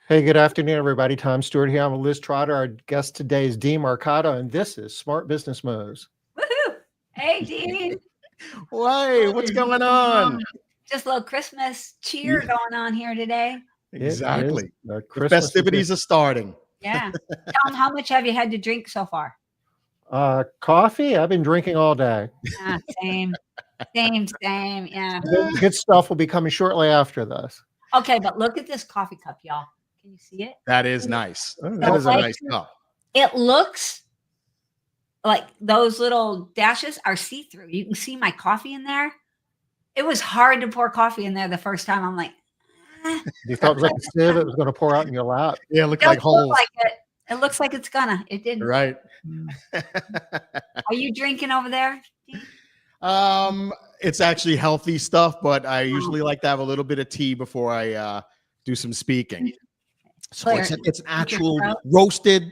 Hey, good afternoon, everybody. Tom Stewart here. I'm with Liz Trotter. Our guest today is Dean Mercado, and this is Smart Business Moves. Woohoo! Hey, Dean. Why? What's going on? Just a little Christmas cheer going on here today. Exactly. The Christmas festivities are starting. Yeah. Tom, how much have you had to drink so far? Coffee. I've been drinking all day. Yeah, same. Yeah. Good stuff will be coming shortly after this. Okay, but look at this coffee cup, y'all. Can you see it? That is nice. Oh, That is a nice cup. It looks like those little dashes are see-through. You can see my coffee in there. It was hard to pour coffee in there the first time. I'm like, You thought it was like a sieve it was going to pour out in your lap. Yeah, it looked it like doesn't look holes. like it. It looks like it's gonna. It didn't. Right. Are you drinking over there, Dean? It's actually healthy stuff, but I usually like to have a little bit of tea before I do some speaking. So Claire, it's an actual throat? roasted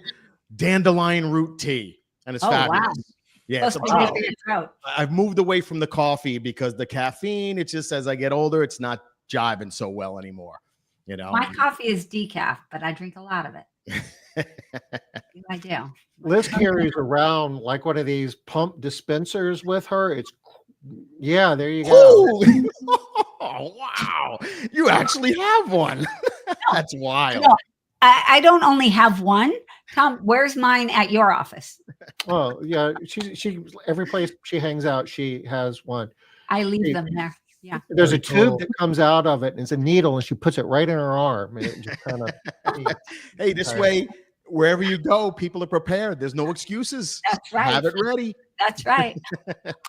dandelion root tea, and it's Oh, wow. fabulous. Yeah, it's Supposed to be good wow. for your throat. I've moved away from the coffee because the caffeine, it just as I get older, it's not jiving so well anymore. You know, My coffee is decaf, but I drink a lot of it. I do. Liz carries around like one of these pump dispensers with her. Yeah, there you go. Oh, wow. You actually have one. That's wild. No, I don't only have one. Tom, where's mine at your office? Oh, yeah. She every place she hangs out, she has one. I leave them there. Yeah. There's a Very cool. tube that comes out of it, and it's a needle, and she puts it right in her arm, and it just kind of. Hey, this way, wherever you go, people are prepared. There's no excuses. That's right. Have it ready. That's right.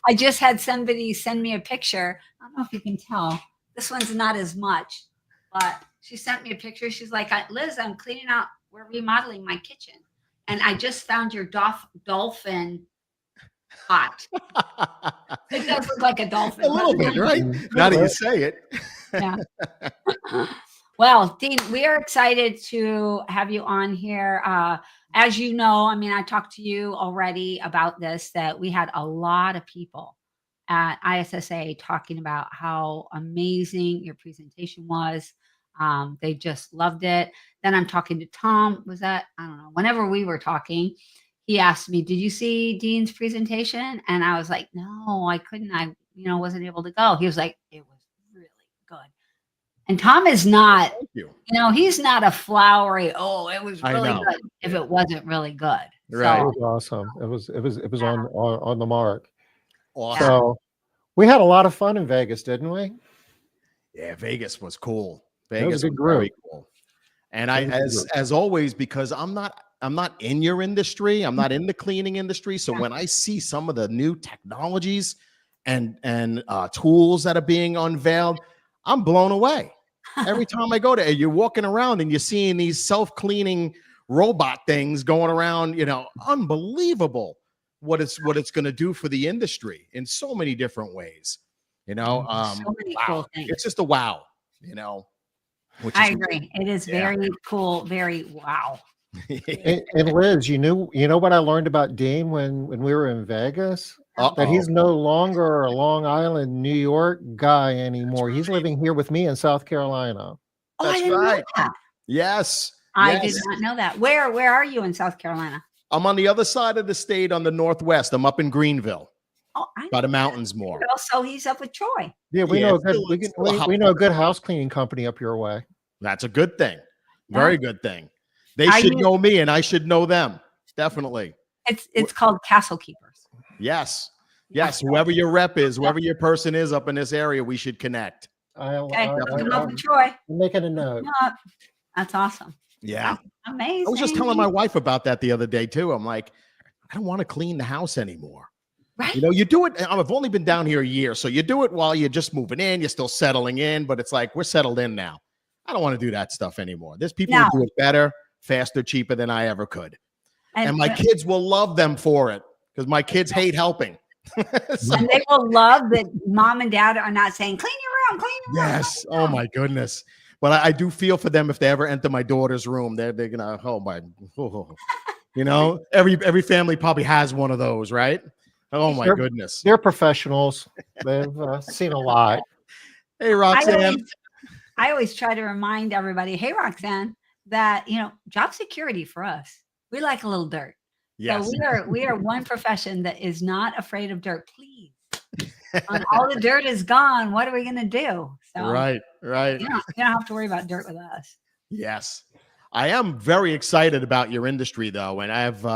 I just had somebody send me a picture. I don't know if you can tell. This one's not as much, but she sent me a picture. She's like, Liz, I'm cleaning out. We're remodeling my kitchen. And I just found your dolphin pot. It does look like a dolphin. A little bit, right? Now that you say it. Yeah. Well, Dean, we are excited to have you on here. As you know, I mean, I talked to you already about this, that we had a lot of people at ISSA talking about how amazing your presentation was. They just loved it. Then I'm talking to Tom. Was that, I don't know, whenever we were talking, he asked me, did you see Dean's presentation? And I was like, no, I couldn't. I, wasn't able to go. He was like, it was really good. And Tom is not, he's not a flowery, oh, it was really good if it wasn't really good. Right. It was awesome. It was on the mark. Awesome. So we had a lot of fun in Vegas, didn't we? Yeah, Vegas was cool. That was Vegas a was good very group. cool. And as always, because I'm not in your industry, I'm not in the cleaning industry. So when I see some of the new technologies and tools that are being unveiled, I'm blown away. Every time I go there, you're walking around and you're seeing these self-cleaning robot things going around, unbelievable what it's going to do for the industry in so many different ways. So many cool things. It's just a wow, I agree. It is very cool. Very wow. And Liz, you know what I learned about Dean when we were in Vegas? That he's no longer a Long Island, New York guy anymore. He's living here with me in South Carolina. Oh, I didn't know that. Yes. I did not know that. Where are you in South Carolina? I'm on the other side of the state on the Northwest. I'm up in Greenville. Oh, by the mountains more. So he's up with Troy. Yeah, we know a good house cleaning company up your way. That's a good thing. Very good thing. They should know me and I should know them. Definitely. It's called Castle Keepers. Yes. Yes. Whoever your rep is, whoever your person is up in this area, we should connect. Okay. Come up with Troy. I'm making a note. That's awesome. Yeah. Amazing. I was just telling my wife about that the other day too. I'm like, I don't want to clean the house anymore. Right. You do it. I've only been down here a year. So you do it while you're just moving in. You're still settling in, but it's like, we're settled in now. I don't want to do that stuff anymore. There's people who do it better, faster, cheaper than I ever could. And my kids will love them for it because my kids hate helping. And they will love that mom and dad are not saying, clean your room, clean your room. Yes. Oh my goodness. But I do feel for them if they ever enter my daughter's room. They're gonna, every family probably has one of those, right? Oh my goodness. They're professionals. They've seen a lot. Hey, Roxanne. I always try to remind everybody, hey, Roxanne, that, job security for us, we like a little dirt. Yes. So we are one profession that is not afraid of dirt. Please. When all the dirt is gone, what are we going to do? So Right. you don't have to worry about dirt with us. Yes. I am very excited about your industry, though. And I've,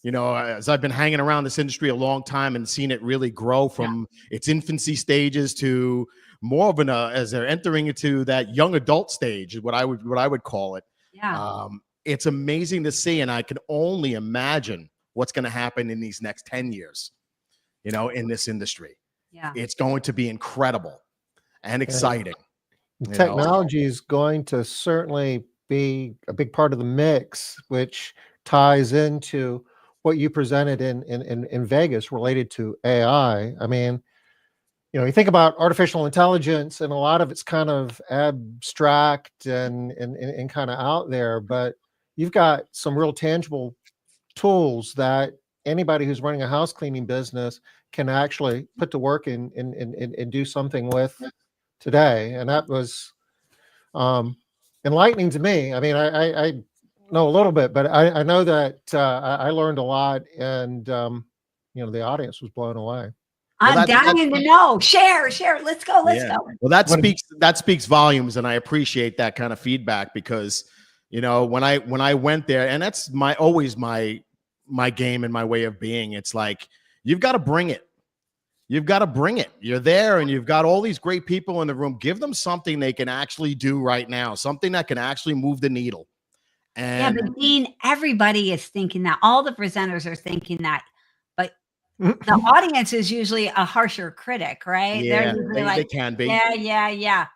as I've been hanging around this industry a long time and seen it really grow from its infancy stages to more of as they're entering into that young adult stage, what I would call it. Yeah. It's amazing to see. And I can only imagine what's going to happen in these next 10 years, in this industry. Yeah. It's going to be incredible and exciting. Technology is going to certainly be a big part of the mix, which ties into what you presented in Vegas related to AI. I mean, you think about artificial intelligence, and a lot of it's kind of abstract and kind of out there, but you've got some real tangible tools that anybody who's running a house cleaning business can actually put to work and do something with today. And that was enlightening to me. I mean, I know a little bit, but I know that I learned a lot, and the audience was blown away. I'm dying to know. Share. Let's go. Let's go. Well, that speaks volumes, and I appreciate that kind of feedback because, when I went there, and that's always my game and my way of being. It's like, you've got to bring it. You've got to bring it. You're there, and you've got all these great people in the room. Give them something they can actually do right now, something that can actually move the needle. And but Dean, everybody is thinking that. All the presenters are thinking that. The audience is usually a harsher critic, right? Yeah, They're usually they can be. Yeah.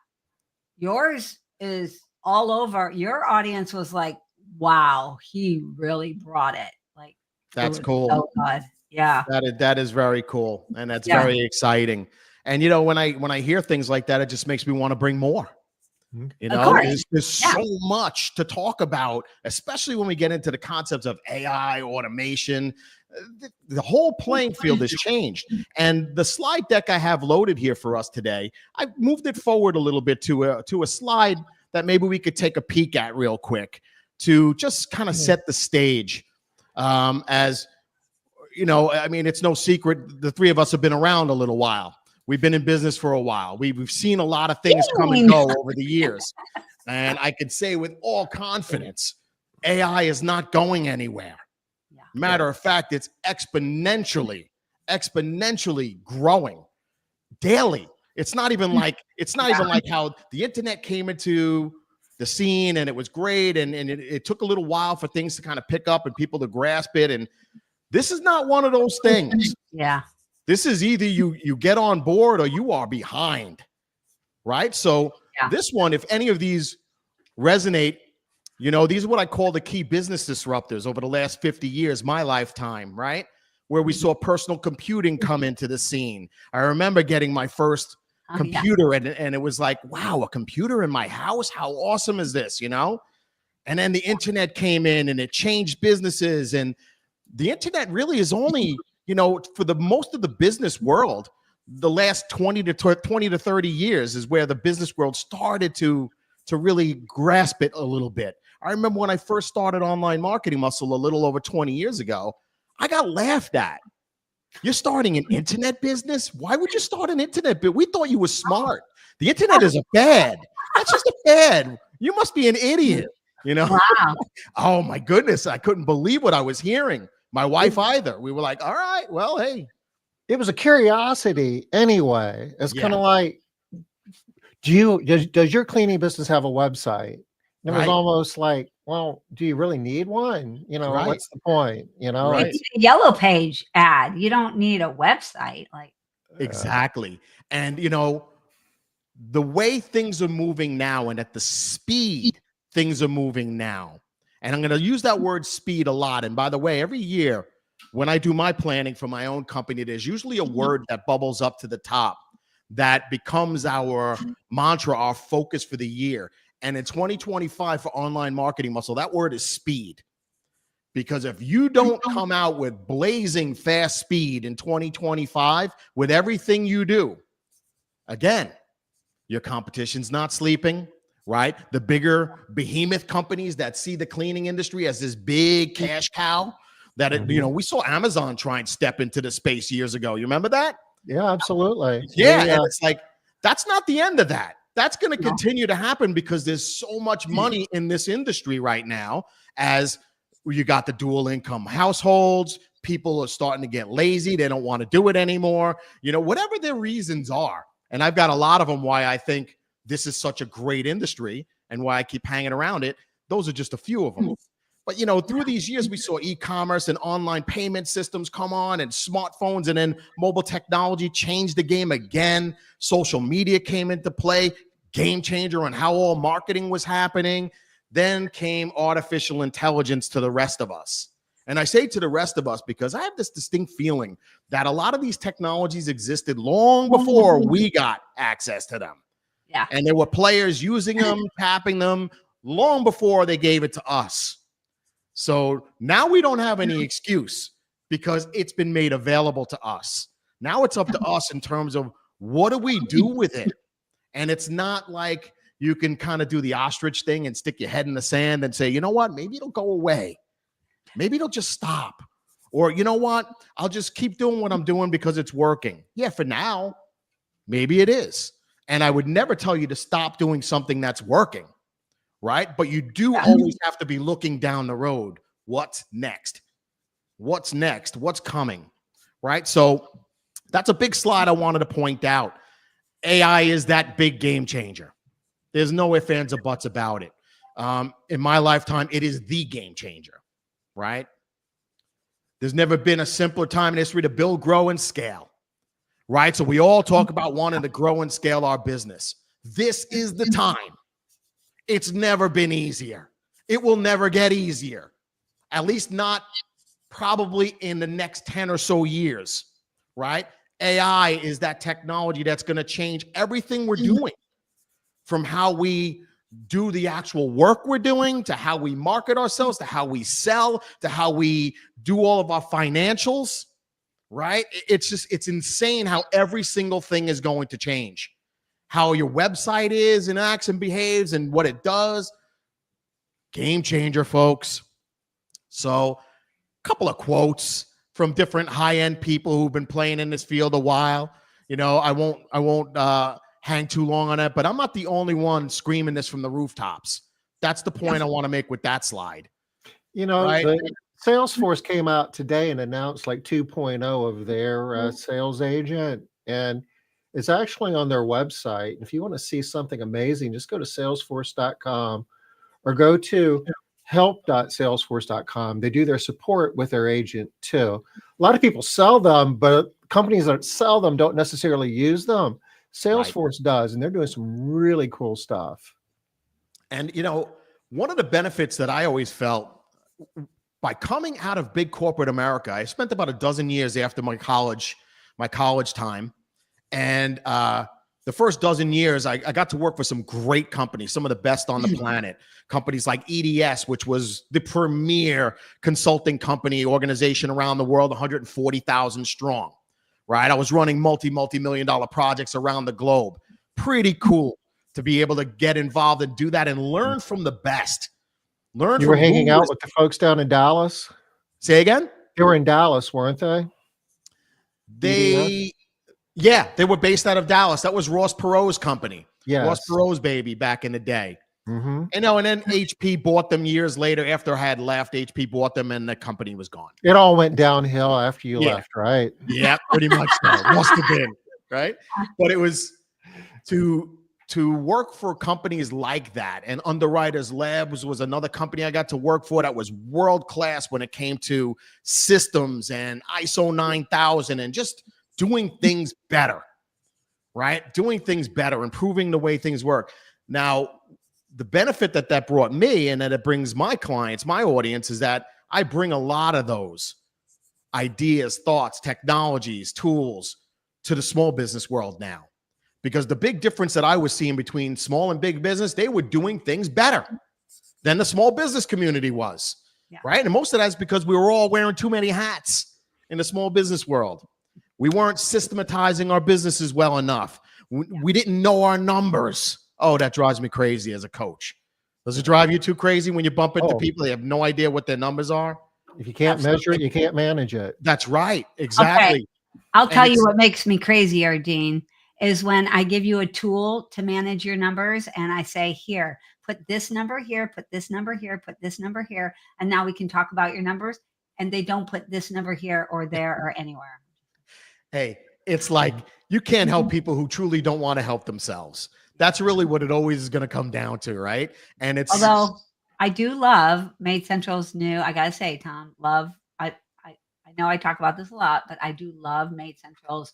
Yours is all over. Your audience was like, wow, he really brought it. Like, that's cool. So good. Yeah. That is very cool. And that's very exciting. And, when I hear things like that, it just makes me want to bring more. There's so much to talk about, especially when we get into the concepts of AI, automation. The whole playing field has changed. And the slide deck I have loaded here for us today, I moved it forward a little bit to a slide that maybe we could take a peek at real quick to just kind of set the stage. As I mean, it's no secret, the three of us have been around a little while. We've been in business for a while. We've seen a lot of things come and go over the years. And I could say with all confidence, AI is not going anywhere. Matter of fact, it's exponentially growing daily. It's not even like how the internet came into the scene and it was great. And it took a little while for things to kind of pick up and people to grasp it. And this is not one of those things. Yeah. This is either you get on board or you are behind. Right. So this one, if any of these resonate, these are what I call the key business disruptors over the last 50 years, my lifetime, right? Where we saw personal computing come into the scene. I remember getting my first computer and it was like, wow, a computer in my house? How awesome is this, And then the internet came in and it changed businesses. And the internet really is only, for the most of the business world, the last 20 to 30 years is where the business world started to really grasp it a little bit. I remember when I first started Online Marketing Muscle a little over 20 years ago, I got laughed at. You're starting an internet business? Why would you start an internet business? We thought you were smart. The internet is a fad. That's just a fad. You must be an idiot, Wow. Oh my goodness. I couldn't believe what I was hearing. My wife either. We were like, all right, well, hey. It was a curiosity anyway. It's kind of like, does your cleaning business have a website? And it was almost like, well, do you really need one? What's the point? You need a yellow page ad. You don't need a website. Exactly. And the way things are moving now and at the speed things are moving now. And I'm going to use that word speed a lot. And by the way, every year when I do my planning for my own company, there's usually a word that bubbles up to the top that becomes our mantra, our focus for the year. And in 2025 for Online Marketing Muscle, that word is speed. Because if you don't come out with blazing fast speed in 2025 with everything you do, again, your competition's not sleeping. right? The bigger behemoth companies that see the cleaning industry as this big cash cow that, we saw Amazon try and step into the space years ago. You remember that? Yeah, absolutely. Yeah. And it's like, that's not the end of that. That's going to continue to happen because there's so much money in this industry right now, as you got the dual income households. People are starting to get lazy. They don't want to do it anymore. Whatever their reasons are. And I've got a lot of them why I think this is such a great industry and why I keep hanging around it. Those are just a few of them. But, through these years, we saw e-commerce and online payment systems come on, and smartphones, and then mobile technology changed the game again. Social media came into play, game changer on how all marketing was happening. Then came artificial intelligence to the rest of us. And I say to the rest of us because I have this distinct feeling that a lot of these technologies existed long before we got access to them. Yeah. And there were players using them, tapping them long before they gave it to us. So now we don't have any excuse because it's been made available to us. Now it's up to us in terms of what do we do with it? And it's not like you can kind of do the ostrich thing and stick your head in the sand and say, you know what, maybe it'll go away. Maybe it'll just stop. Or you know what, I'll just keep doing what I'm doing because it's working. Yeah, for now, maybe it is. And I would never tell you to stop doing something that's working, right? But you do always have to be looking down the road. What's next? What's next? What's coming, right? So that's a big slide I wanted to point out. AI is that big game changer. There's no ifs, ands, or buts about it. In my lifetime, it is the game changer, right? There's never been a simpler time in history to build, grow, and scale, right? So we all talk about wanting to grow and scale our business. This is the time. It's never been easier. It will never get easier, at least not probably in the next 10 or so years, right? AI is that technology that's going to change everything we're doing, from how we do the actual work we're doing, to how we market ourselves, to how we sell, to how we do all of our financials, right? It's insane how every single thing is going to change. How your website is and acts and behaves and what it does. Game changer, folks. So a couple of quotes from different high-end people who've been playing in this field a while. I won't hang too long on it, but I'm not the only one screaming this from the rooftops. That's the point I want to make with that slide. Right? The Salesforce came out today and announced like 2.0 of their sales agent, and it's actually on their website. If you want to see something amazing, just go to salesforce.com or go to help.salesforce.com. They do their support with their agent too. A lot of people sell them, but companies that sell them don't necessarily use them. Salesforce does, and they're doing some really cool stuff. And, one of the benefits that I always felt by coming out of big corporate America, I spent about a dozen years after my college time. And the first dozen years, I got to work for some great companies, some of the best on the planet. Companies like EDS, which was the premier consulting company organization around the world, 140,000 strong. Right. I was running multi-million dollar projects around the globe. Pretty cool to be able to get involved and do that and learn from the best. You were hanging out with the folks down in Dallas? Say again? They were in Dallas, weren't they? They were based out of Dallas. That was Ross Perot's company. Yeah, Ross Perot's baby back in the day. Mm-hmm. And then HP bought them years later. After I had left, HP bought them and the company was gone. It all went downhill after you left, right? Yeah, pretty much so. Must have been, right? But it was to work for companies like that. And Underwriters Labs was another company I got to work for that was world-class when it came to systems and ISO 9000 and just doing things better, right? Doing things better, improving the way things work. Now, the benefit that brought me and that it brings my clients, my audience, is that I bring a lot of those ideas, thoughts, technologies, tools to the small business world now. Because the big difference that I was seeing between small and big business, they were doing things better than the small business community was, right? And most of that is because we were all wearing too many hats in the small business world. We weren't systematizing our businesses well enough. We didn't know our numbers. Oh, that drives me crazy as a coach. Does it drive you too crazy when you bump into people, they have no idea what their numbers are? If you can't measure it, you can't manage it. That's right. Okay. Exactly. I'll tell you what makes me crazier, Dean, is when I give you a tool to manage your numbers and I say, here, put this number here, put this number here, put this number here, and now we can talk about your numbers. And they don't put this number here or there or anywhere. Hey, it's like you can't help people who truly don't want to help themselves. That's really what it always is going to come down to, right? And it's although I do love Made Central's new, I gotta say, Tom, I know I talk about this a lot, but I do love Made Central's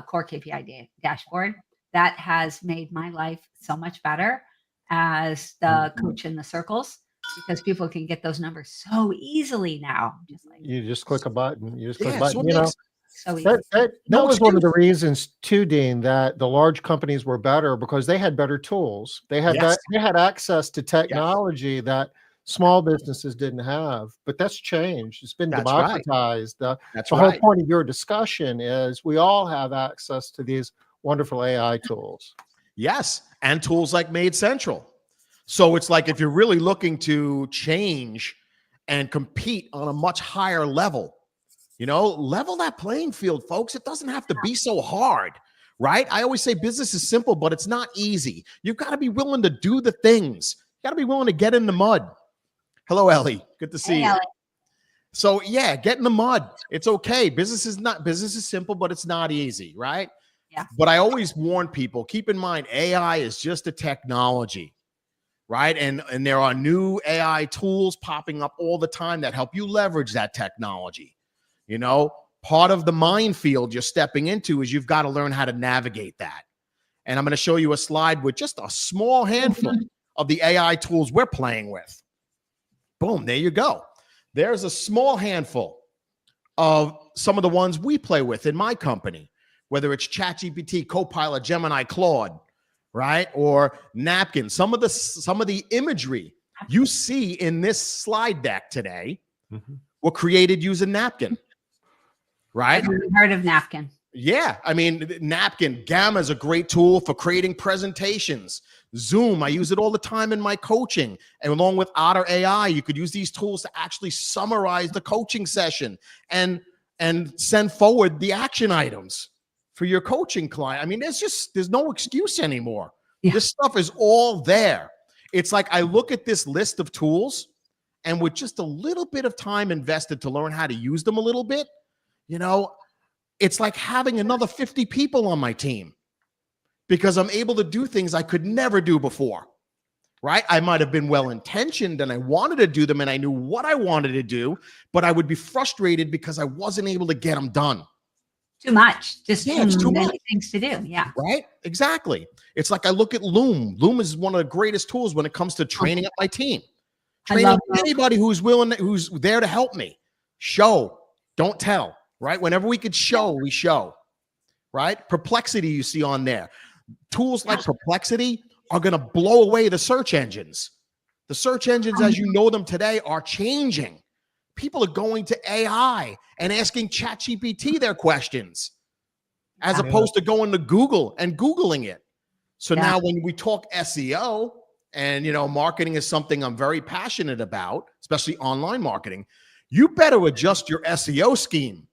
core KPI dashboard. That has made my life so much better as the coach in the circles, because people can get those numbers so easily now. You just click a button. You just click a so button. So easy. That was one of the reasons too, Dean, that the large companies were better because they had better tools. They had they had access to technology that small businesses didn't have. But that's changed. It's been democratized. The whole point of your discussion is we all have access to these wonderful AI tools. Yes, and tools like Made Central. So it's like if you're really looking to change and compete on a much higher level, level that playing field, folks. It doesn't have to be so hard, right? I always say business is simple, but it's not easy. You've got to be willing to do the things. You got to be willing to get in the mud. Hello, Ellie. Good to see you. Ellie. So yeah, get in the mud. It's okay. Business is simple, but it's not easy, right? Yeah. But I always warn people, keep in mind, AI is just a technology, right? And there are new AI tools popping up all the time that help you leverage that technology. Part of the minefield you're stepping into is you've got to learn how to navigate that. And I'm going to show you a slide with just a small handful of the AI tools we're playing with. Boom, there you go. There's a small handful of some of the ones we play with in my company, whether it's ChatGPT, Copilot, Gemini, Claude, right? Or Napkin. Some of the imagery you see in this slide deck today were created using Napkin, right? I've heard of Napkin. Yeah, I mean, Napkin, Gamma is a great tool for creating presentations. Zoom, I use it all the time in my coaching. And along with Otter AI, you could use these tools to actually summarize the coaching session and send forward the action items for your coaching client. I mean, there's no excuse anymore. Yeah. This stuff is all there. It's like I look at this list of tools, and with just a little bit of time invested to learn how to use them a little bit, it's like having another 50 people on my team because I'm able to do things I could never do before, right? I might have been well-intentioned and I wanted to do them and I knew what I wanted to do, but I would be frustrated because I wasn't able to get them done. Too much. Just too many things to do. Yeah. Right? Exactly. It's like I look at Loom. Loom is one of the greatest tools when it comes to training up my team. Training anybody who's there to help me. Show, don't tell. Right? Whenever we could show, we show, right? Perplexity you see on there. Tools like Perplexity are going to blow away the search engines. The search engines, as you know them today, are changing. People are going to AI and asking ChatGPT their questions as opposed to going to Google and Googling it. So now when we talk SEO and, marketing is something I'm very passionate about, especially online marketing, you better adjust your SEO scheme.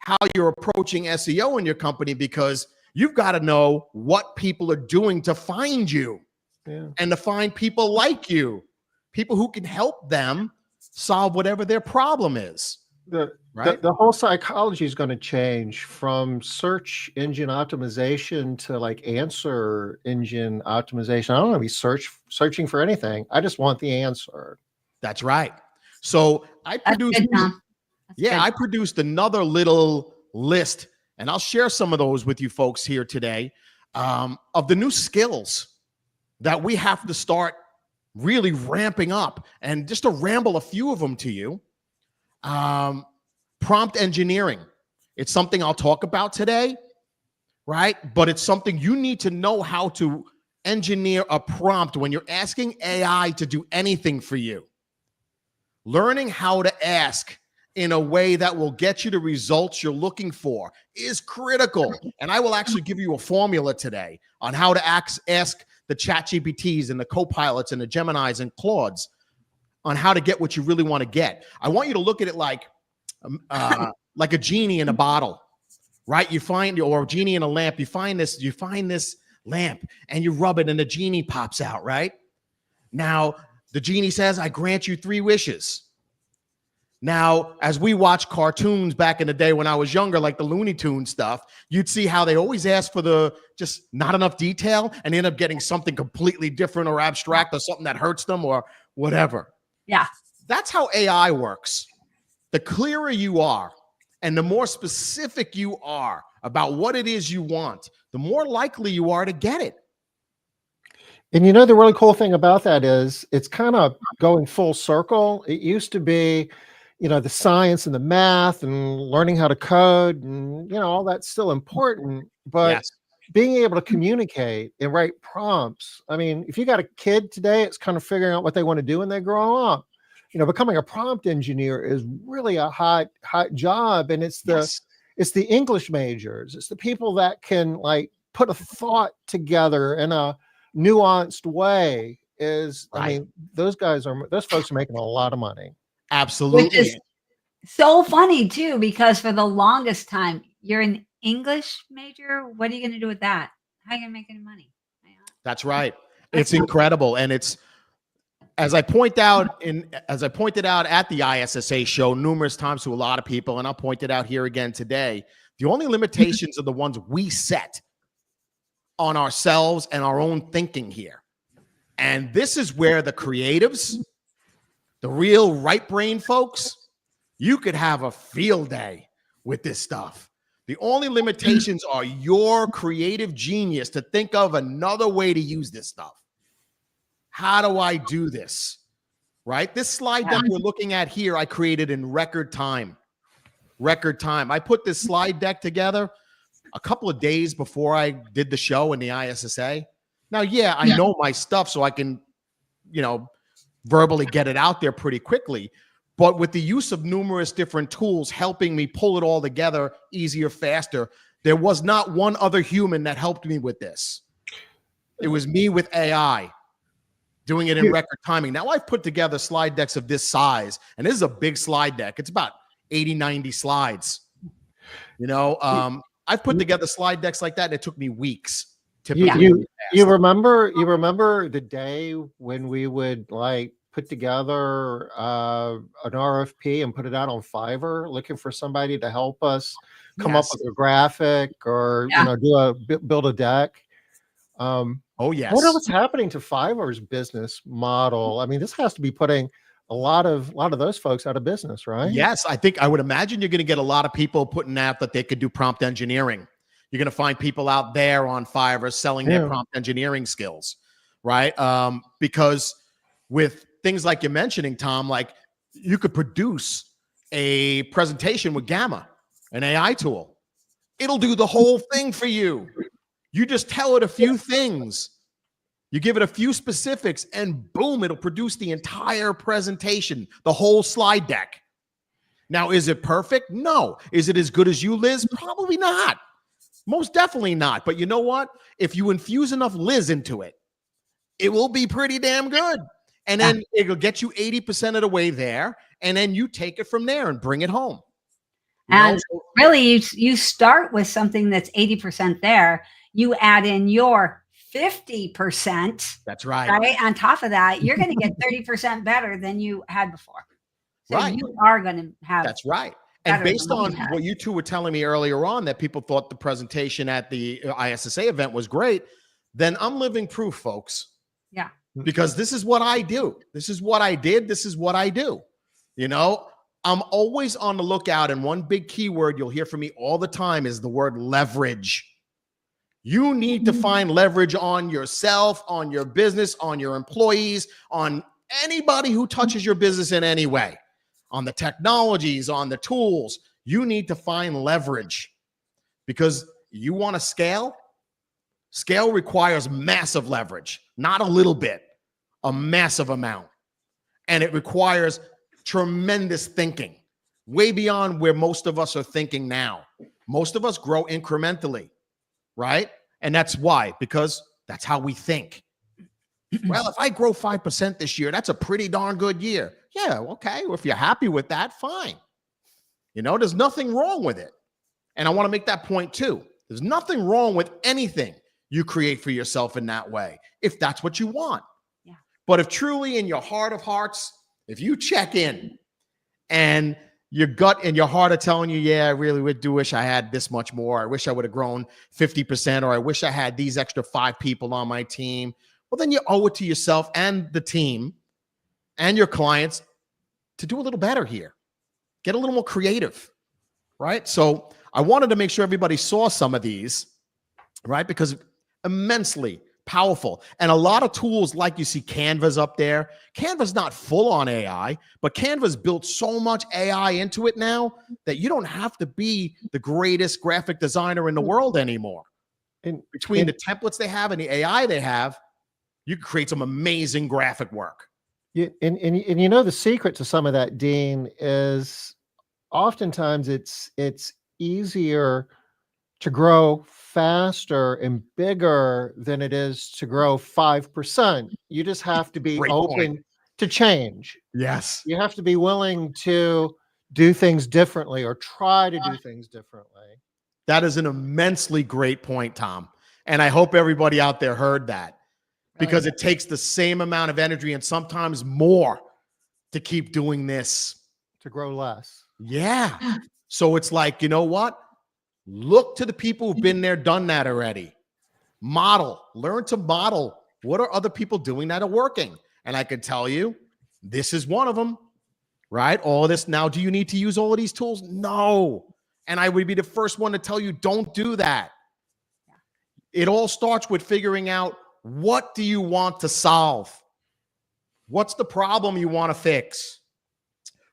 How you're approaching SEO in your company, because you've got to know what people are doing to find you and to find people like you, people who can help them solve whatever their problem is. The whole psychology is going to change from search engine optimization to like answer engine optimization. I don't want to be searching for anything. I just want the answer. That's right. So I produced I produced another little list, and I'll share some of those with you folks here today, of the new skills that we have to start really ramping up. And just to ramble a few of them to you, prompt engineering. It's something I'll talk about today, right? But it's something you need to know how to engineer a prompt when you're asking AI to do anything for you. Learning how to ask in a way that will get you the results you're looking for is critical. And I will actually give you a formula today on how to ask the ChatGPTs and the Copilots and the Geminis and Claudes on how to get what you really want to get. I want you to look at it like a genie in a bottle, right? Or a genie in a lamp. You find this lamp and you rub it and the genie pops out, right? Now, the genie says, I grant you 3 wishes. Now, as we watch cartoons back in the day when I was younger, like the Looney Tunes stuff, you'd see how they always ask for just not enough detail and end up getting something completely different or abstract or something that hurts them or whatever. Yeah. That's how AI works. The clearer you are and the more specific you are about what it is you want, the more likely you are to get it. And you know, the really cool thing about that is it's kind of going full circle. It used to be, you know, the science and the math and learning how to code and, you know, all that's still important, but Yes. being able to communicate and write prompts. I mean, if you got a kid today, it's kind of figuring out what they want to do when they grow up. You know, becoming a prompt engineer is really a hot job. And it's the English majors. It's the people that can like put a thought together in a nuanced way. I mean, those folks are making a lot of money. Absolutely. Which is so funny too, because for the longest time, you're an English major. What are you going to do with that? How are you going to make any money? That's right. It's incredible. And it's, as I pointed out at the ISSA show numerous times to a lot of people, and I'll point it out here again today, the only limitations are the ones we set on ourselves and our own thinking here. And this is where the creatives, the real right brain folks, you could have a field day with this stuff. The only limitations are your creative genius to think of another way to use this stuff. How do I do this? Right? This slide deck we're looking at here, I created in record time. I put this slide deck together a couple of days before I did the show in the ISSA. Now, I know my stuff, so I can, you know, verbally get it out there pretty quickly. But with the use of numerous different tools helping me pull it all together easier, faster, there was not one other human that helped me with this. It was me with AI doing it in record timing. Now I've put together slide decks of this size, and this is a big slide deck. It's about 80, 90 slides. You know, I've put together slide decks like that, and it took me weeks. You remember the day when we would like put together an RFP and put it out on Fiverr, looking for somebody to help us come up with a graphic or you know build a deck. Oh yes. What else happening to Fiverr's business model? I mean, this has to be putting a lot of those folks out of business, right? Yes, I would imagine you're going to get a lot of people putting out that they could do prompt engineering. You're going to find people out there on Fiverr selling their prompt engineering skills, right? Because with things like you're mentioning, Tom, like you could produce a presentation with Gamma, an AI tool. It'll do the whole thing for you. You just tell it a few things. You give it a few specifics and boom, it'll produce the entire presentation, the whole slide deck. Now, is it perfect? No. Is it as good as you, Liz? Probably not. Most definitely not. But you know what? If you infuse enough Liz into it, it will be pretty damn good. And then it'll get you 80% of the way there. And then you take it from there and bring it home. And really, you start with something that's 80% there. You add in your 50%. That's right. Right. On top of that, you're going to get 30% better than you had before. So you are going to have. That's right. And based on what you two were telling me earlier on, that people thought the presentation at the ISSA event was great, then I'm living proof, folks. Yeah. Because this is what I do. This is what I did. This is what I do. You know, I'm always on the lookout. And one big keyword you'll hear from me all the time is the word leverage. You need to find leverage on yourself, on your business, on your employees, on anybody who touches your business in any way, on the technologies, on the tools. You need to find leverage because you want to scale. Scale requires massive leverage, not a little bit, a massive amount. And it requires tremendous thinking. way beyond where most of us are thinking now. Most of us grow incrementally, right? And that's why, because that's how we think. Well, if I grow 5% this year, that's a pretty darn good year. Yeah, okay. Well, if you're happy with that, fine. You know, there's nothing wrong with it. And I want to make that point too. There's nothing wrong with anything you create for yourself in that way, if that's what you want. Yeah. But if truly in your heart of hearts, if you check in and your gut and your heart are telling you, yeah, I really would wish I had this much more. I wish I would have grown 50%, or I wish I had these extra 5 people on my team. Well, then you owe it to yourself and the team and your clients to do a little better here. Get a little more creative, right? So I wanted to make sure everybody saw some of these, right? Because immensely powerful. And a lot of tools, like you see Canva's up there. Canva's not full on AI, but Canva's built so much AI into it now that you don't have to be the greatest graphic designer in the world anymore. And between the templates they have and the AI they have, you can create some amazing graphic work. Yeah, and you know, the secret to some of that, Dean, is oftentimes it's easier to grow faster and bigger than it is to grow 5%. You just have to be open to change. Yes. You have to be willing to do things differently or try to do things differently. That is an immensely great point, Tom. And I hope everybody out there heard that, because it takes the same amount of energy and sometimes more to keep doing this. To grow less. Yeah. So it's like, you know what? Look to the people who've been there, done that already. Model, learn to model. What are other people doing that are working? And I can tell you, this is one of them, right? All of this. Now, do you need to use all of these tools? No. And I would be the first one to tell you, don't do that. It all starts with figuring out, what do you want to solve? What's the problem you want to fix?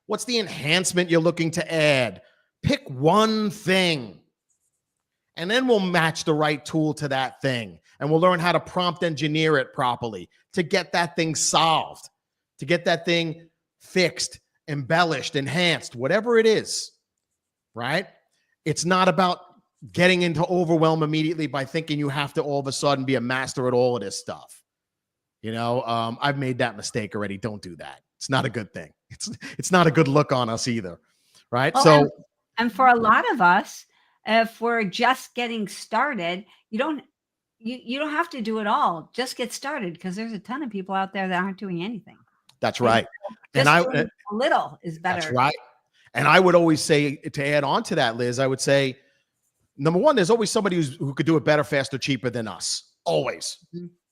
What's the enhancement you're looking to add? Pick one thing. And then we'll match the right tool to that thing. And we'll learn how to prompt engineer it properly to get that thing solved, to get that thing fixed, embellished, enhanced, whatever it is, right? It's not about getting into overwhelm immediately by thinking you have to all of a sudden be a master at all of this stuff. You know, I've made that mistake already. Don't do that. It's not a good thing. It's not a good look on us either, right? Well, and for a lot of us, if we're just getting started, you don't have to do it all. Just get started, because there's a ton of people out there that aren't doing anything. That's right. And a little is better. That's right. And I would always say, to add on to that, Liz, I would say, number one, there's always somebody who could do it better, faster, cheaper than us. Always,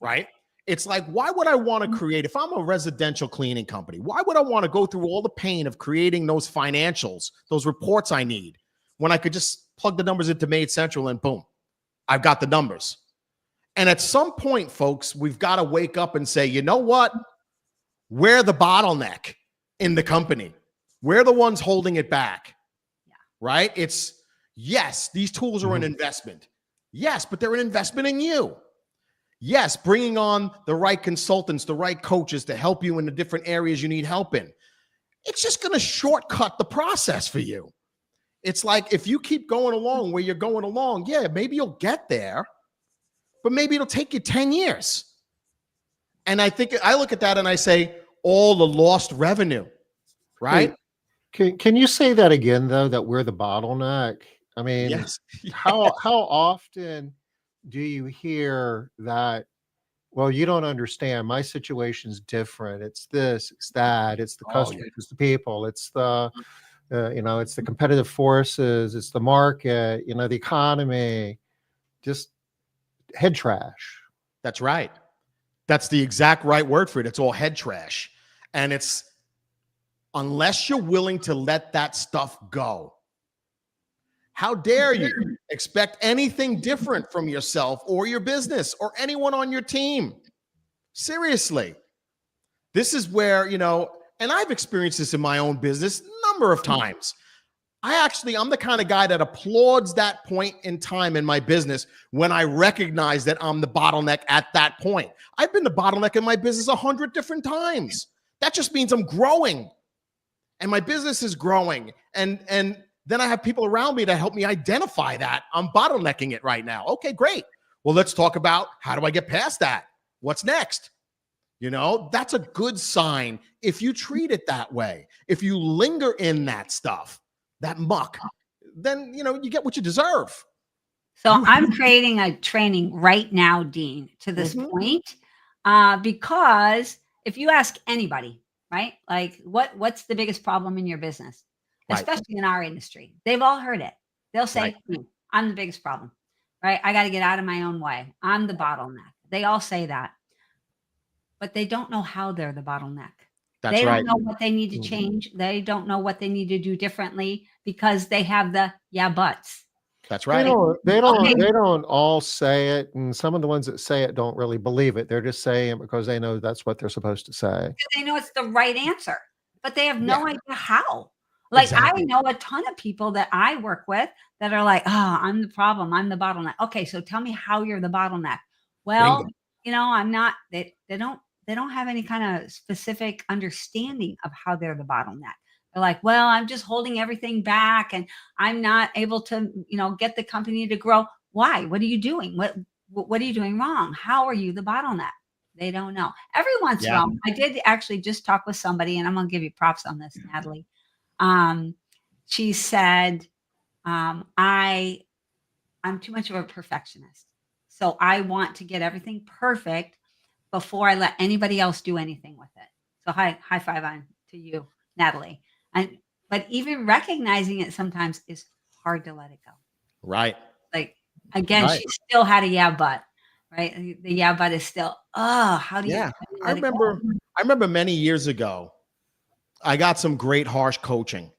right? It's like, why would I want to create, if I'm a residential cleaning company, why would I want to go through all the pain of creating those financials, those reports I need, when I could just plug the numbers into Made Central and boom, I've got the numbers. And at some point, folks, we've got to wake up and say, you know what? We're the bottleneck in the company. We're the ones holding it back, right? It's, yes, these tools are an investment. Yes, but they're an investment in you. Yes, bringing on the right consultants, the right coaches to help you in the different areas you need help in. It's just going to shortcut the process for you. It's like, if you keep going along where you're going along, yeah, maybe you'll get there, but maybe it'll take you 10 years. And I think I look at that and I say, all the lost revenue, right? Can you say that again, though, that we're the bottleneck? I mean, yes. how often do you hear that, well, you don't understand, my situation's different, it's this, it's that, it's the customers, it's the people, it's the it's the competitive forces, it's the market, the economy, just head trash. That's right. That's the exact right word for it. It's all head trash. And it's, unless you're willing to let that stuff go, how dare you expect anything different from yourself or your business or anyone on your team? Seriously. This is where, and I've experienced this in my own business a number of times. I'm the kind of guy that applauds that point in time in my business when I recognize that I'm the bottleneck at that point. I've been the bottleneck in my business 100 different times. That just means I'm growing. and my business is growing. And then I have people around me to help me identify that I'm bottlenecking it right now. Okay, great. Well, let's talk about how do I get past that? What's next? You know, that's a good sign if you treat it that way. If you linger in that stuff, that muck, then, you know, you get what you deserve. So I'm creating a training right now, Dean, to this point, because if you ask anybody, right, like what's the biggest problem in your business, especially in our industry, they've all heard it. They'll say, I'm the biggest problem, right? I got to get out of my own way. I'm the bottleneck. They all say that, but they don't know how they're the bottleneck. They don't know what they need to change. They don't know what they need to do differently because they have the buts. That's right. They don't all say it, and some of the ones that say it don't really believe it. They're just saying it because they know that's what they're supposed to say. Because they know it's the right answer, but they have no idea how. Like I know a ton of people that I work with that are like, oh, I'm the problem. I'm the bottleneck. Okay, so tell me how you're the bottleneck. Well, you know, I'm not. They don't have any kind of specific understanding of how they're the bottleneck. They're like, well, I'm just holding everything back and I'm not able to, you know, get the company to grow. Why? What are you doing? What are you doing wrong? How are you the bottleneck? They don't know. Every once in a while, I did actually just talk with somebody, and I'm going to give you props on this, Natalie. She said, I'm too much of a perfectionist. So I want to get everything perfect before I let anybody else do anything with it. So high five on to you, Natalie. But even recognizing it sometimes is hard to let it go. Right. Like, again, she still had a but, right? The but is still, how do you? Yeah. I remember many years ago, I got some great harsh coaching.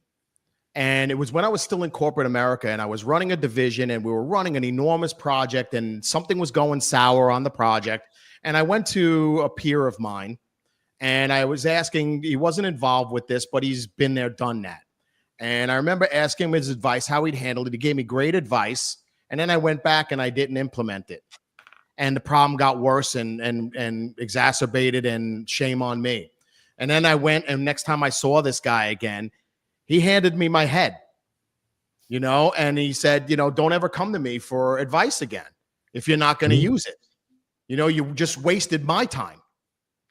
And it was when I was still in corporate America and I was running a division and we were running an enormous project and something was going sour on the project. And I went to a peer of mine and I was asking, he wasn't involved with this, but he's been there, done that. And I remember asking him his advice, how he'd handled it. He gave me great advice. And then I went back and I didn't implement it. And the problem got worse and exacerbated, and shame on me. And then I went, and next time I saw this guy again, he handed me my head, you know, and he said, you know, don't ever come to me for advice again if you're not going to use it. You know, you just wasted my time,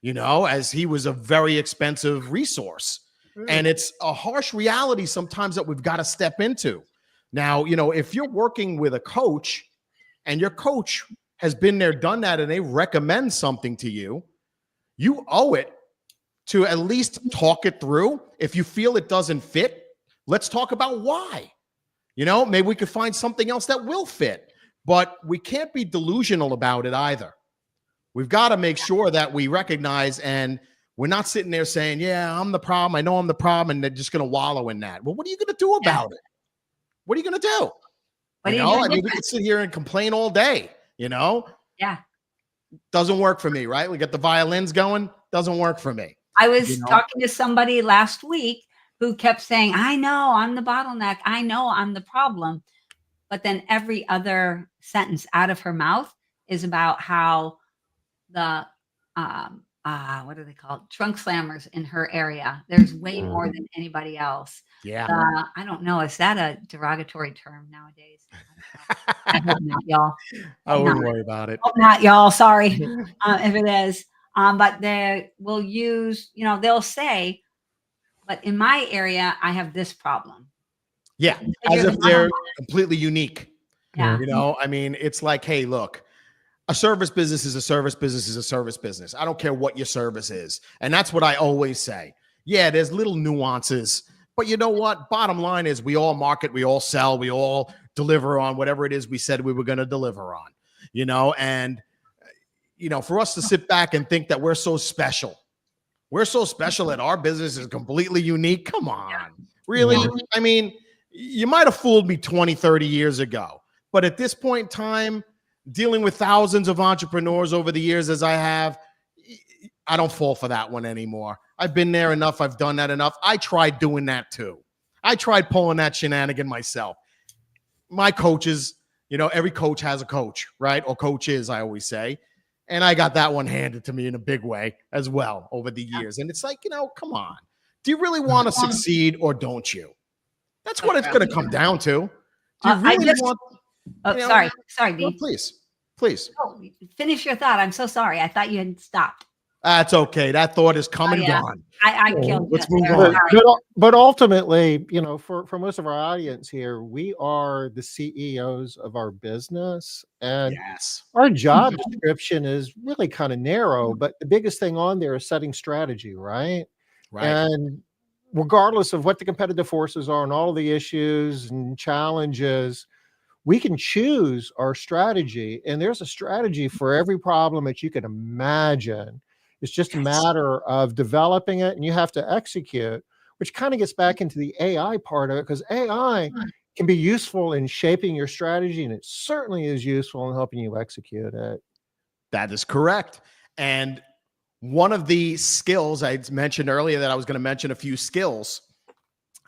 you know, as he was a very expensive resource. And it's a harsh reality sometimes that we've got to step into. Now, you know, if you're working with a coach and your coach has been there, done that, and they recommend something to you, you owe it to at least talk it through. If you feel it doesn't fit, let's talk about why. You know, maybe we could find something else that will fit, but we can't be delusional about it either. We've got to make sure that we recognize, and we're not sitting there saying, yeah, I'm the problem. I know I'm the problem. And they're just going to wallow in that. Well, what are you going to do about it? What are you going to do? I mean, we could sit here and complain all day, you know? Yeah. Doesn't work for me, right? We got the violins going. Doesn't work for me. I was talking to somebody last week who kept saying, I know I'm the bottleneck. I know I'm the problem. But then every other sentence out of her mouth is about how the, what are they called? Trunk slammers in her area. There's way more than anybody else. Yeah. I don't know. Is that a derogatory term nowadays? I hope not, y'all. I wouldn't worry about it. Hope not, y'all. Sorry if it is. But they will use, you know, they'll say, but in my area, I have this problem. Yeah. As if they're completely unique. Yeah. You know, I mean, it's like, hey, look, a service business is a service business is a service business. I don't care what your service is. And that's what I always say. Yeah, there's little nuances, but you know what? Bottom line is we all market, we all sell, we all deliver on whatever it is we said we were going to deliver on, you know, and, you know, for us to sit back and think that we're so special that our business is completely unique. Come on. Really? I mean, you might have fooled me 20, 30 years ago, but at this point in time, dealing with thousands of entrepreneurs over the years as I have, I don't fall for that one anymore. I've been there enough. I've done that enough. I tried doing that too. I tried pulling that shenanigan myself. My coaches, you know, every coach has a coach, right? Or coaches, I always say. And I got that one handed to me in a big way as well over the years. And it's like, you know, come on. Do you really want to succeed or don't you? That's what it's going to come down to. Do you really want? Oh, sorry, Dean. Please. Oh, finish your thought. I'm so sorry. I thought you had stopped. That's okay. That thought is come and gone. I killed Let's you. move on. But ultimately, for most of our audience here, we are the CEOs of our business, and our job description is really kind of narrow. But the biggest thing on there is setting strategy, right? And regardless of what the competitive forces are and all of the issues and challenges, we can choose our strategy, and there's a strategy for every problem that you can imagine. It's just a matter of developing it, and you have to execute, which kind of gets back into the AI part of it, because AI can be useful in shaping your strategy, and it certainly is useful in helping you execute it. That is correct. And one of the skills I mentioned earlier that I was going to mention a few skills,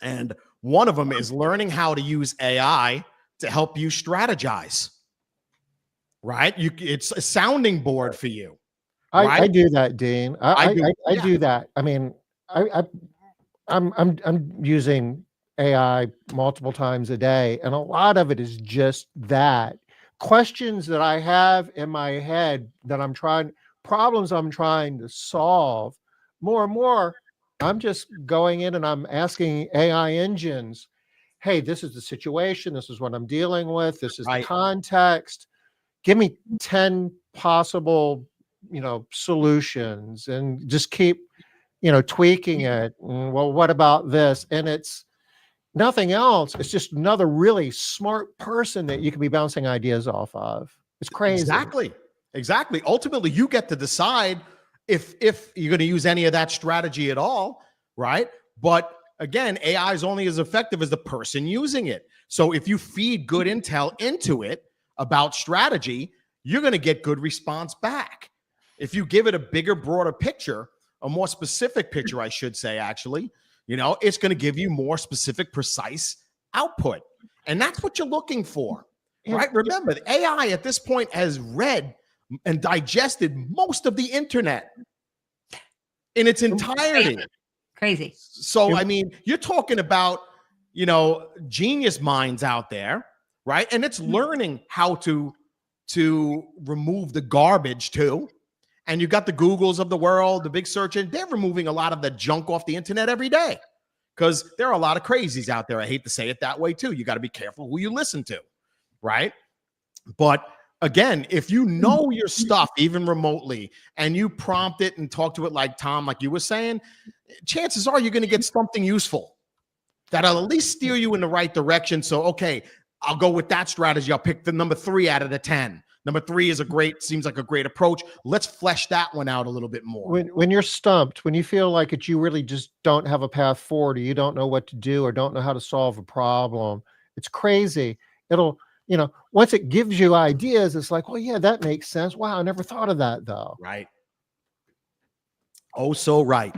and one of them is learning how to use AI to help you strategize, right? It's a sounding board for you. I do that, Dean. I do that. I mean, I'm using AI multiple times a day, and a lot of it is just that. Questions that I have in my head that problems I'm trying to solve, more and more, I'm just going in and I'm asking AI engines, hey, this is the situation. This is what I'm dealing with. This is the context. Give me 10 possible, solutions, and just keep, tweaking it. And, well, what about this? And it's nothing else. It's just another really smart person that you can be bouncing ideas off of. It's crazy. Exactly. Ultimately, you get to decide if you're going to use any of that strategy at all, right? But again, AI is only as effective as the person using it. So if you feed good intel into it about strategy, you're going to get good response back. If you give it a bigger, broader picture, a more specific picture, I should say, actually, it's going to give you more specific, precise output. And that's what you're looking for, right? Remember, the AI at this point has read and digested most of the internet in its entirety. Crazy. So, I mean, you're talking about, genius minds out there, right? And it's learning how to remove the garbage too. And you got the Googles of the world, the big search engine, they're removing a lot of the junk off the internet every day, because there are a lot of crazies out there. I hate to say it that way too. You got to be careful who you listen to, right? But again, if you know your stuff, even remotely, and you prompt it and talk to it like Tom, like you were saying, chances are you're going to get something useful that'll at least steer you in the right direction. So, okay, I'll go with that strategy. I'll pick the number 3 out of the 10. Number 3 seems like a great approach. Let's flesh that one out a little bit more. When you're stumped, when you feel like you really just don't have a path forward, or you don't know what to do, or don't know how to solve a problem, it's crazy. It'll, once it gives you ideas, it's like, well, yeah, that makes sense. Wow, I never thought of that though. Right. Oh, so right.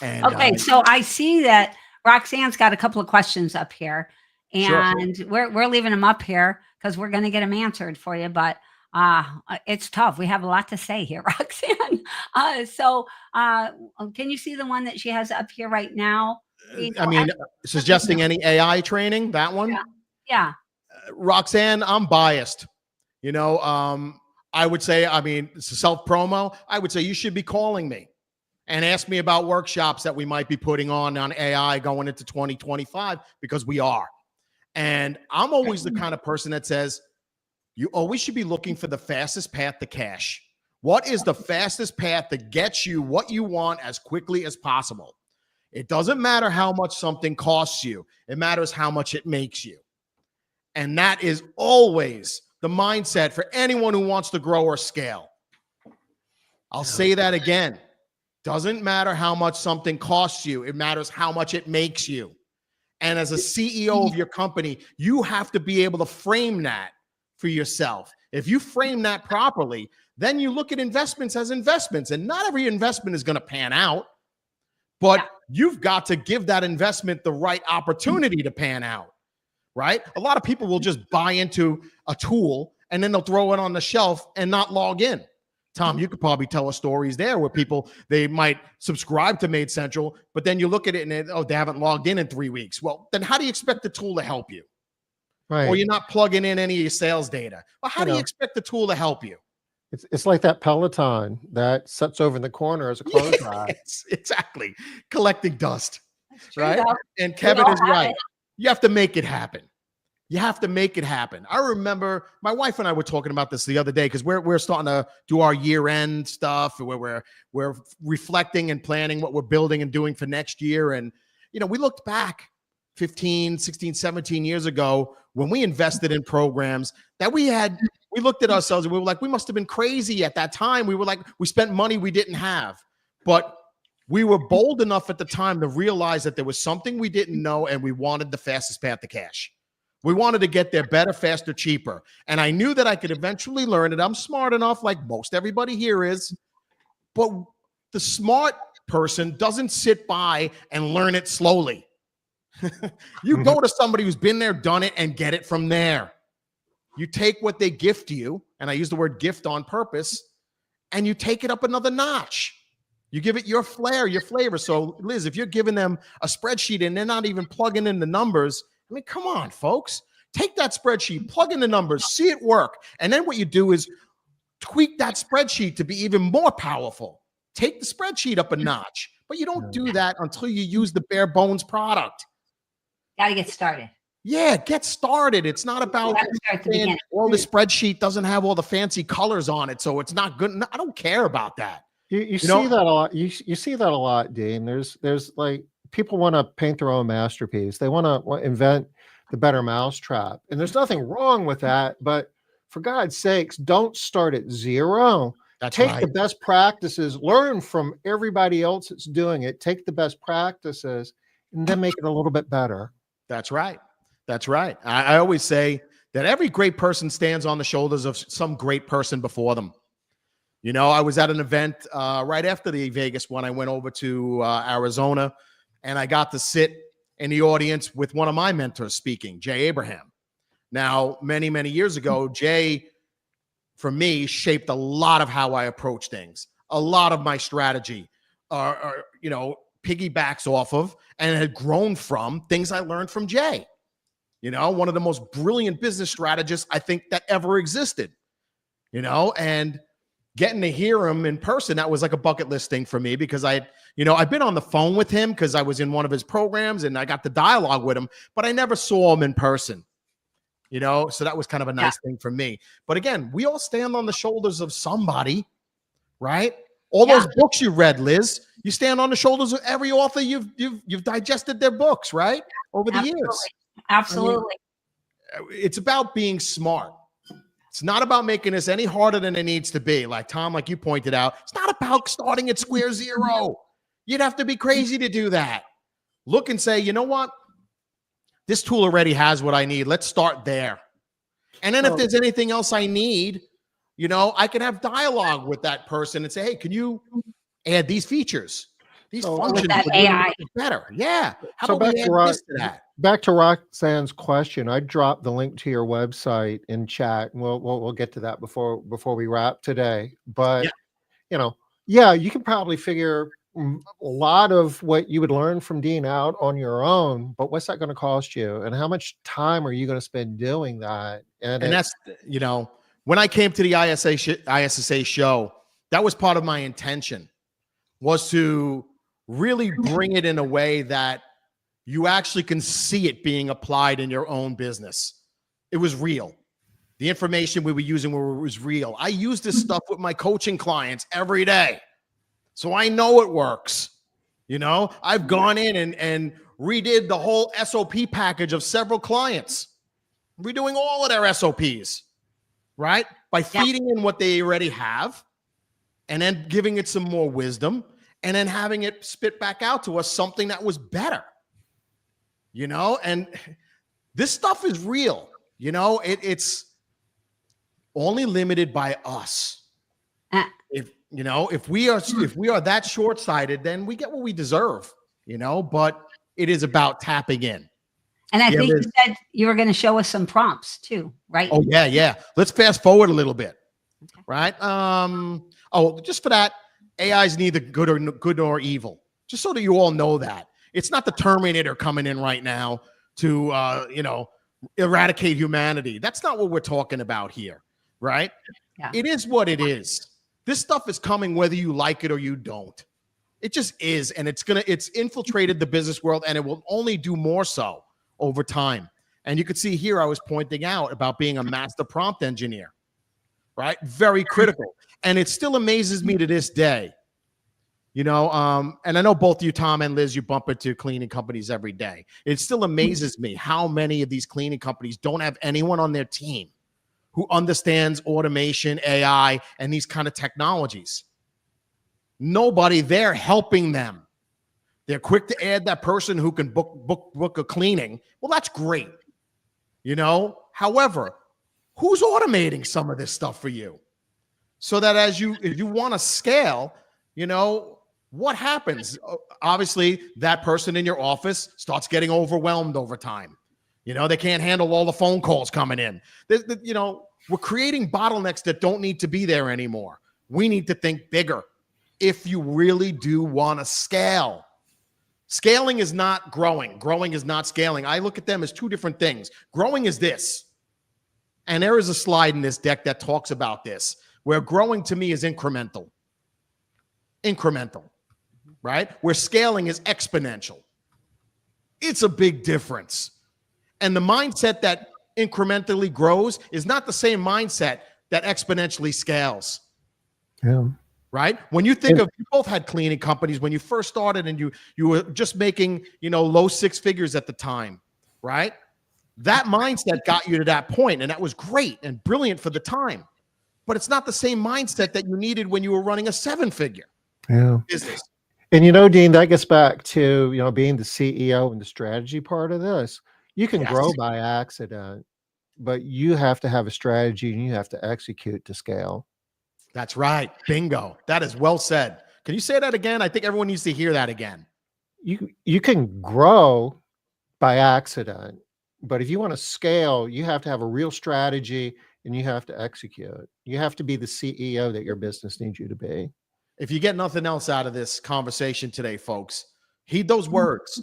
And okay, so I see that Roxanne's got a couple of questions up here, and we're leaving them up here because we're going to get them answered for you. But it's tough. We have a lot to say here, Roxanne. So can you see the one that she has up here right now? I mean, suggesting any AI training, that one? Yeah. Roxanne, I'm biased. I would say, it's a self-promo. I would say you should be calling me and ask me about workshops that we might be putting on AI going into 2025, because we are. And I'm always the kind of person that says, you always should be looking for the fastest path to cash. What is the fastest path to get you what you want as quickly as possible? It doesn't matter how much something costs you. It matters how much it makes you. And that is always the mindset for anyone who wants to grow or scale. I'll say that again. Doesn't matter how much something costs you. It matters how much it makes you. And as a CEO of your company, you have to be able to frame that for yourself. If you frame that properly, then you look at investments as investments, and not every investment is going to pan out, but you've got to give that investment the right opportunity to pan out, right? A lot of people will just buy into a tool and then they'll throw it on the shelf and not log in Tom, you could probably tell us stories there where people, they might subscribe to Made Central, but then you look at it and they haven't logged in 3 weeks. Well, then how do you expect the tool to help you? Right. Or you're not plugging in any of your sales data. Well, how do you expect the tool to help you? It's like that Peloton that sits over in the corner as a clothes rack. Yes, exactly. Collecting dust, right? Though. And Kevin is right. You have to make it happen. You have to make it happen. I remember my wife and I were talking about this the other day because we're starting to do our year-end stuff where we're reflecting and planning what we're building and doing for next year. And, you know, we looked back 15, 16, 17 years ago when we invested in programs that we looked at ourselves and we were like, we must have been crazy at that time. We were like, we spent money we didn't have, but we were bold enough at the time to realize that there was something we didn't know and we wanted the fastest path to cash. We wanted to get there better, faster, cheaper. And I knew that I could eventually learn it. I'm smart enough, like most everybody here is, but the smart person doesn't sit by and learn it slowly. You go to somebody who's been there, done it, and get it from there. You take what they gift you, and I use the word gift on purpose, and you take it up another notch. You give it your flair, your flavor. So, Liz, if you're giving them a spreadsheet and they're not even plugging in the numbers, I mean, come on, folks. Take that spreadsheet, plug in the numbers, see it work. And then what you do is tweak that spreadsheet to be even more powerful. Take the spreadsheet up a notch. But you don't do that until you use the bare bones product. Got to get started. Yeah, get started. It's not about saying, well, the spreadsheet doesn't have all the fancy colors on it, so it's not good. No, I don't care about that. You see that a lot. You see that a lot, Dean. There's like people want to paint their own masterpiece. They want to invent the better mousetrap, and there's nothing wrong with that. But for God's sakes, don't start at zero. Take the best practices, learn from everybody else that's doing it. Take the best practices, and then make it a little bit better. That's right. That's right. I always say that every great person stands on the shoulders of some great person before them. You know, I was at an event right after the Vegas one. I went over to Arizona, and I got to sit in the audience with one of my mentors speaking, Jay Abraham. Now, many, many years ago, Jay, for me, shaped a lot of how I approach things. A lot of my strategy, you know, piggybacks off of and had grown from things I learned from Jay. You know, one of the most brilliant business strategists I think that ever existed. You know, and getting to hear him in person, that was like a bucket list thing for me because I've been on the phone with him because I was in one of his programs and I got the dialogue with him, but I never saw him in person. You know, so that was kind of a nice thing for me. But again, we all stand on the shoulders of somebody, right? All those books you read, Liz, you stand on the shoulders of every author you've digested their books, right? Over the years. Absolutely. I mean, it's about being smart. It's not about making this any harder than it needs to be. Like Tom, like you pointed out, it's not about starting at square zero. You'd have to be crazy to do that. Look and say, you know what? This tool already has what I need. Let's start there. And then if there's anything else I need, you know, I can have dialogue with that person and say, hey, can you add these features? These functions that AI better. Yeah. How so about we add this to that? Back to Roxanne's question, I dropped the link to your website in chat, and we'll get to that before we wrap today. But you know, you can probably figure a lot of what you would learn from Dean out on your own. But what's that going to cost you, and how much time are you going to spend doing that? And that's, you know, when I came to the ISSA show, that was part of my intention, was to really bring it in a way that you actually can see it being applied in your own business. It was real. The information we were using was real. I use this stuff with my coaching clients every day. So I know it works. You know, I've gone in and redid the whole SOP package of several clients, redoing all of their SOPs, right? By feeding in what they already have and then giving it some more wisdom and then having it spit back out to us something that was better. You know, and this stuff is real. You know, it's only limited by us. If we are that short-sighted, then we get what we deserve, you know, but it is about tapping in. And I think you said you were going to show us some prompts too, right? Oh, yeah. Let's fast forward a little bit. Okay. right? Oh, just for that, AI is neither good nor evil. Just so that you all know that. It's not the Terminator coming in right now to eradicate humanity. That's not what we're talking about here, right? Yeah. It is what it is. This stuff is coming whether you like it or you don't. It just is, and it's infiltrated the business world, and it will only do more so over time. And you could see here I was pointing out about being a master prompt engineer, right? Very critical. And it still amazes me to this day. And I know both you, Tom and Liz, you bump into cleaning companies every day. It still amazes me how many of these cleaning companies don't have anyone on their team who understands automation, AI, and these kind of technologies. Nobody there helping them. They're quick to add that person who can book a cleaning. Well, that's great. However, who's automating some of this stuff for you? So that if you want to scale, what happens? Obviously, that person in your office starts getting overwhelmed over time. They can't handle all the phone calls coming in. We're creating bottlenecks that don't need to be there anymore. We need to think bigger if you really do want to scale. Scaling is not growing. Growing is not scaling. I look at them as two different things. Growing is this. And there is a slide in this deck that talks about this, where growing to me is incremental. Incremental, right? Where scaling is exponential. It's a big difference. And the mindset that incrementally grows is not the same mindset that exponentially scales. Yeah. Right? When you think of, you both had cleaning companies when you first started, and you were just making, low six figures at the time, right? That mindset got you to that point, and that was great and brilliant for the time. But it's not the same mindset that you needed when you were running a seven-figure business. And Dean, that gets back to being the CEO and the strategy part of this. You can grow by accident, but you have to have a strategy and you have to execute to scale. That's right. Bingo. That is well said. Can you say that again? I think everyone needs to hear that again. You can grow by accident, but if you want to scale, you have to have a real strategy and you have to execute. You have to be the CEO that your business needs you to be. If you get nothing else out of this conversation today, folks, heed those words,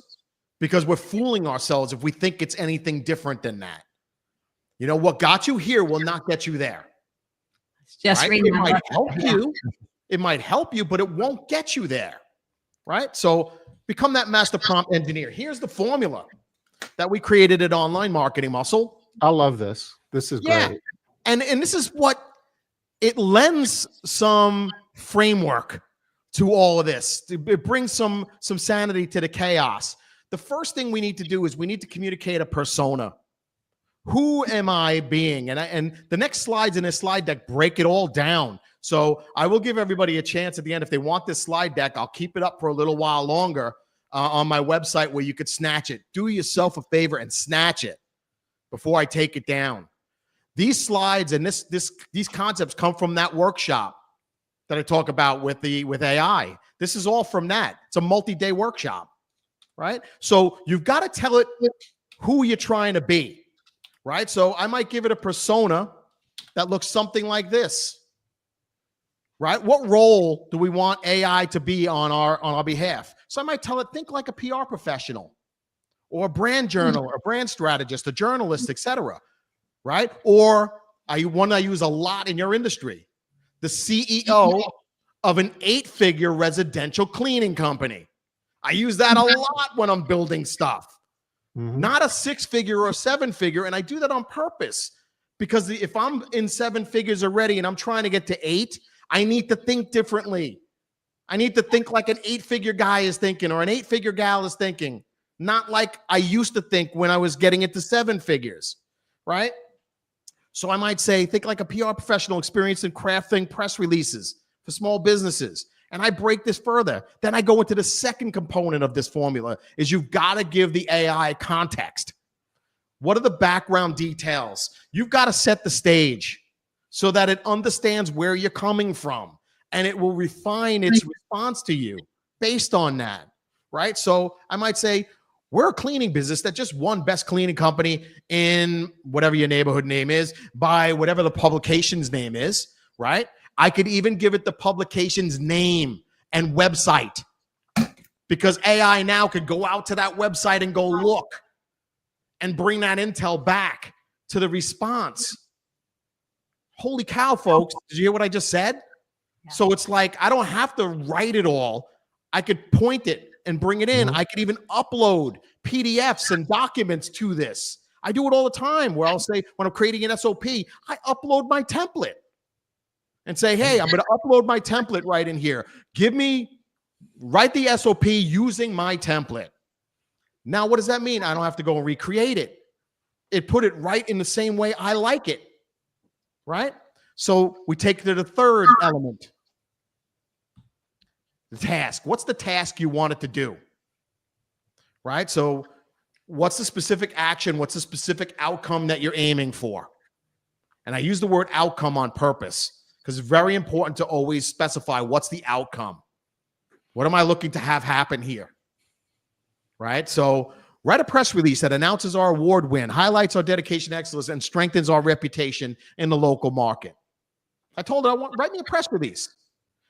because we're fooling ourselves if we think it's anything different than that. What got you here will not get you there. Just right? It might help you. It might help you, but it won't get you there, right? So become that master prompt engineer. Here's the formula that we created at Online Marketing Muscle. I love this. This is great. And this is what it lends some framework to all of this. It brings some sanity to the chaos. The first thing we need to do is we need to communicate a persona. Who am I being? And the next slides in this slide deck break it all down. So I will give everybody a chance at the end. If they want this slide deck, I'll keep it up for a little while longer on my website where you could snatch it. Do yourself a favor and snatch it before I take it down. These slides and these concepts come from that workshop that I talk about with AI. This is all from that. It's a multi-day workshop, right? So you've got to tell it who you're trying to be. Right? So I might give it a persona that looks something like this. Right? What role do we want AI to be on our behalf? So I might tell it, think like a PR professional or a brand journal, a brand strategist, a journalist, etc. Right? Or one I use a lot in your industry, the CEO of an 8-figure residential cleaning company. I use that a lot when I'm building stuff. Not a 6-figure or a 7-figure. And I do that on purpose because if I'm in 7 figures already and I'm trying to get to 8, I need to think differently. I need to think like an 8-figure guy is thinking or an 8-figure gal is thinking, not like I used to think when I was getting into 7 figures, right? So I might say, think like a PR professional experienced in crafting press releases for small businesses. And I break this further. Then I go into the second component of this formula is you've got to give the AI context. What are the background details? You've got to set the stage so that it understands where you're coming from and it will refine its response to you based on that, right? So I might say, we're a cleaning business that just won Best Cleaning Company in whatever your neighborhood name is by whatever the publication's name is. right? I could even give it the publication's name and website, because AI now could go out to that website and go look and bring that intel back to the response. Holy cow, folks. Did you hear what I just said? Yeah. So it's like, I don't have to write it all. I could point it and bring it in. I could even upload PDFs and documents to this. I do it all the time, where I'll say, when I'm creating an SOP, I upload my template and say, hey, I'm going to upload my template right in here. Write the SOP using my template. Now, what does that mean? I don't have to go and recreate it. It put it right in the same way I like it, right? So we take to the third element, the task. What's the task you want it to do, right? So what's the specific action? What's the specific outcome that you're aiming for? And I use the word outcome on purpose, because it's very important to always specify what's the outcome. What am I looking to have happen here? Right? So write a press release that announces our award win, highlights our dedication to excellence, and strengthens our reputation in the local market. I told her, write me a press release.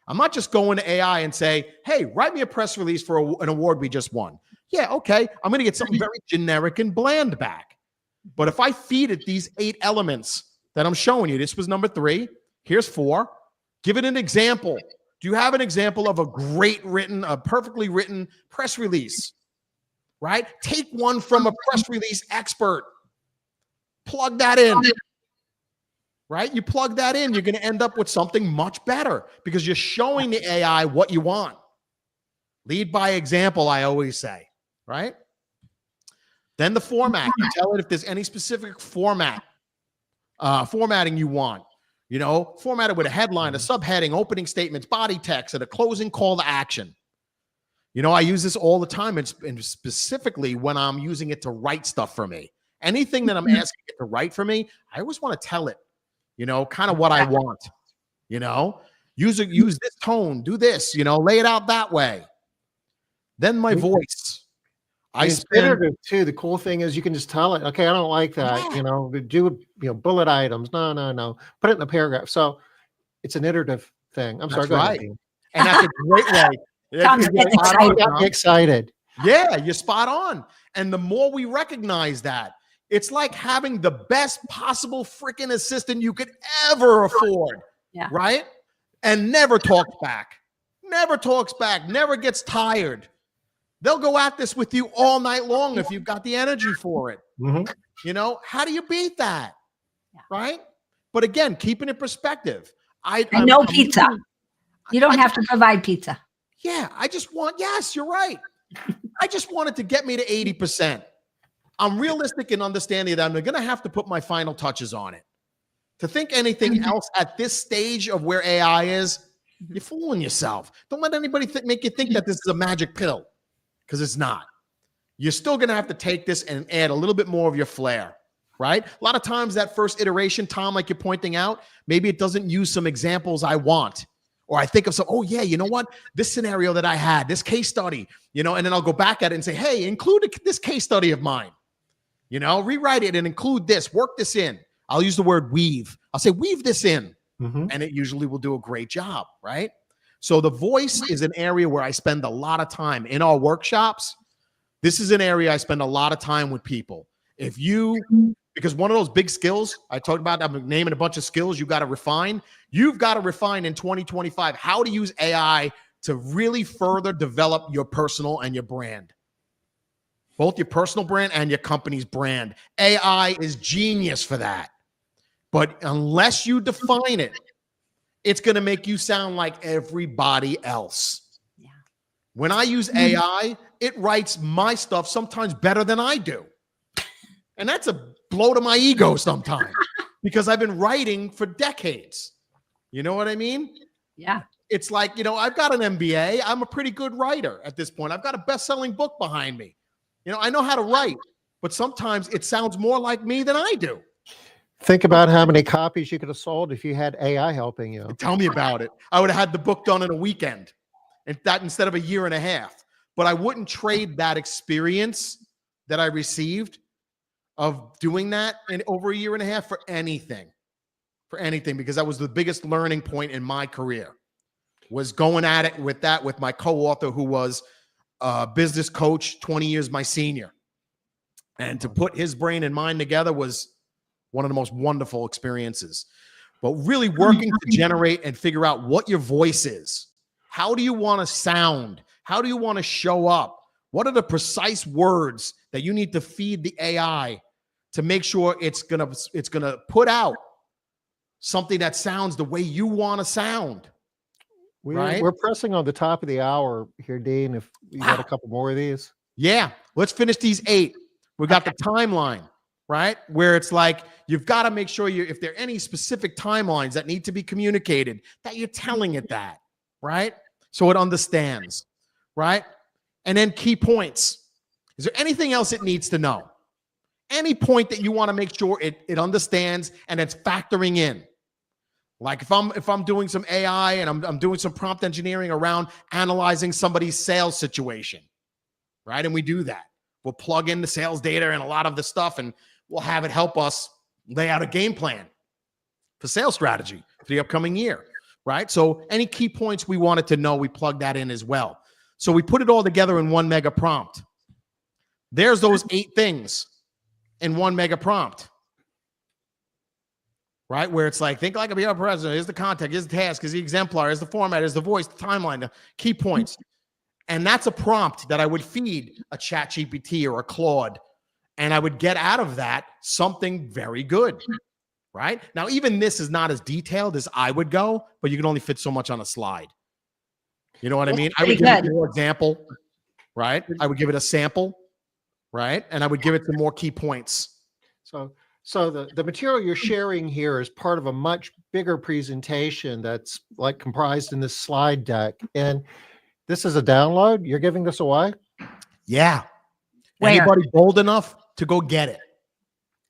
I'm not just going to AI and say, hey, write me a press release for an award we just won. Yeah, okay. I'm going to get something very generic and bland back. But if I feed it these 8 elements that I'm showing you, this was number 3. Here's 4. Give it an example. Do you have an example of a perfectly written press release? Right? Take one from a press release expert. Plug that in. Right? You plug that in, you're going to end up with something much better, because you're showing the AI what you want. Lead by example, I always say. Right? Then the format. You tell it if there's any specific formatting you want. You know, formatted with a headline, a subheading, opening statements, body text, and a closing call to action. You know, I use this all the time, and specifically when I'm using it to write stuff for me. Anything that I'm asking it to write for me, I always want to tell it, you know, kind of what I want. You know, use this tone, do this, you know, lay it out that way. Then my voice. It's iterative too. The cool thing is you can just tell it, okay, I don't like that. You know, do bullet items. No. Put it in a paragraph. So it's an iterative thing. I'm sorry. Go ahead. And that's a great way. Get excited. Yeah, you're spot on. And the more we recognize that, it's like having the best possible freaking assistant you could ever afford. Yeah. Right? And never talks back. Never gets tired. They'll go at this with you all night long if you've got the energy for it. You know, how do you beat that? Yeah. Right? But again, keeping it perspective. No pizza. You don't have to provide pizza. Yeah, yes, you're right. I just wanted to get me to 80%. I'm realistic in understanding that I'm going to have to put my final touches on it. To think anything else at this stage of where AI is, you're fooling yourself. Don't let anybody make you think that this is a magic pill, because it's not. You're still going to have to take this and add a little bit more of your flair, right? A lot of times that first iteration, Tom, like you're pointing out, maybe it doesn't use some examples I want. Or I think of some, oh yeah, you know what? This scenario that I had, this case study, you know, and then I'll go back at it and say, hey, include this case study of mine. You know, rewrite it and include this, work this in. I'll use the word weave. I'll say, weave this in. And it usually will do a great job, right? So the voice is an area where I spend a lot of time in our workshops. This is an area I spend a lot of time with people. Because one of those big skills I talked about, I'm naming a bunch of skills you got to refine. You've got to refine in 2025 how to use AI to really further develop your personal and your brand. Both your personal brand and your company's brand. AI is genius for that. But unless you define it, it's going to make you sound like everybody else. Yeah. When I use AI, it writes my stuff sometimes better than I do. And that's a blow to my ego sometimes because I've been writing for decades. You know what I mean? Yeah. It's like, you know, I've got an MBA. I'm a pretty good writer at this point. I've got a best-selling book behind me. You know, I know how to write, but sometimes it sounds more like me than I do. Think about how many copies you could have sold if you had AI helping you. Tell me about it. I would have had the book done in a weekend, and that instead of a year and a half. But I wouldn't trade that experience that I received of doing that in over a year and a half for anything. for anything, because that was the biggest learning point in my career, was going at it with my co-author, who was a business coach, 20 years my senior. And to put his brain and mind together was one of the most wonderful experiences. But really working to generate and figure out what your voice is. How do you want to sound? How do you want to show up? What are the precise words that you need to feed the AI to make sure it's gonna put out something that sounds the way you want to sound? We're pressing on the top of the hour here, Dean. If you got a couple more of these. Yeah, let's finish these 8. We got the timeline, right? Where it's like, you've got to make sure if there are any specific timelines that need to be communicated, that you're telling it that, right? So it understands, right? And then key points. Is there anything else it needs to know? Any point that you want to make sure it understands and it's factoring in. Like if I'm doing some AI and I'm doing some prompt engineering around analyzing somebody's sales situation, right? And we do that. We'll plug in the sales data and a lot of the stuff, and we'll have it help us lay out a game plan for sales strategy for the upcoming year, right? So any key points we wanted to know, we plug that in as well. So we put it all together in 1 mega prompt. There's those 8 things in 1 mega prompt, right? Where it's like, think like a PR president. Here's the context, here's the task, here's the exemplar, here's the format, here's the voice, the timeline, the key points. And that's a prompt that I would feed a ChatGPT or a Claude, and I would get out of that something very good, right? Now, even this is not as detailed as I would go, but you can only fit so much on a slide. You know what I mean? I would give it more example, right? I would give it a sample, right? And I would give it some more key points. So the material you're sharing here is part of a much bigger presentation that's like comprised in this slide deck. And this is a download. You're giving this away? Yeah. Where? Anybody bold enough to go get it?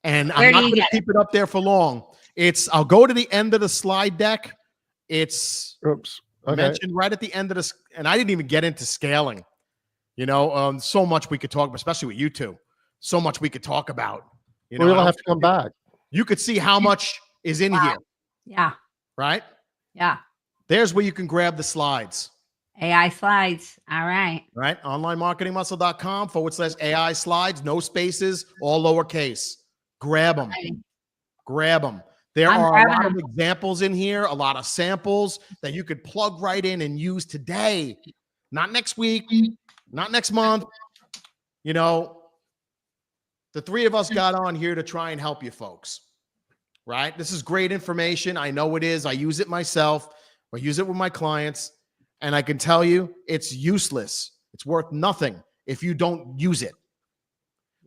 And I'm not going to keep it up there for long. I'll go to the end of the slide deck. It's mentioned right at the end of this, and I didn't even get into scaling. You know, so much we could talk about, especially with you two. So much we could talk about. You know, we'll have to come back. You could see how much is in here. Yeah. Right? Yeah. There's where you can grab the slides. AI slides. All right. Right? onlinemarketingmuscle.com/AI slides, no spaces, all lowercase. Grab them. Grab them. There are a lot of examples in here, a lot of samples that you could plug right in and use today. Not next week, not next month. You know, the 3 of us got on here to try and help you folks. Right? This is great information. I know it is. I use it myself. I use it with my clients. And I can tell you it's useless. It's worth nothing if you don't use it.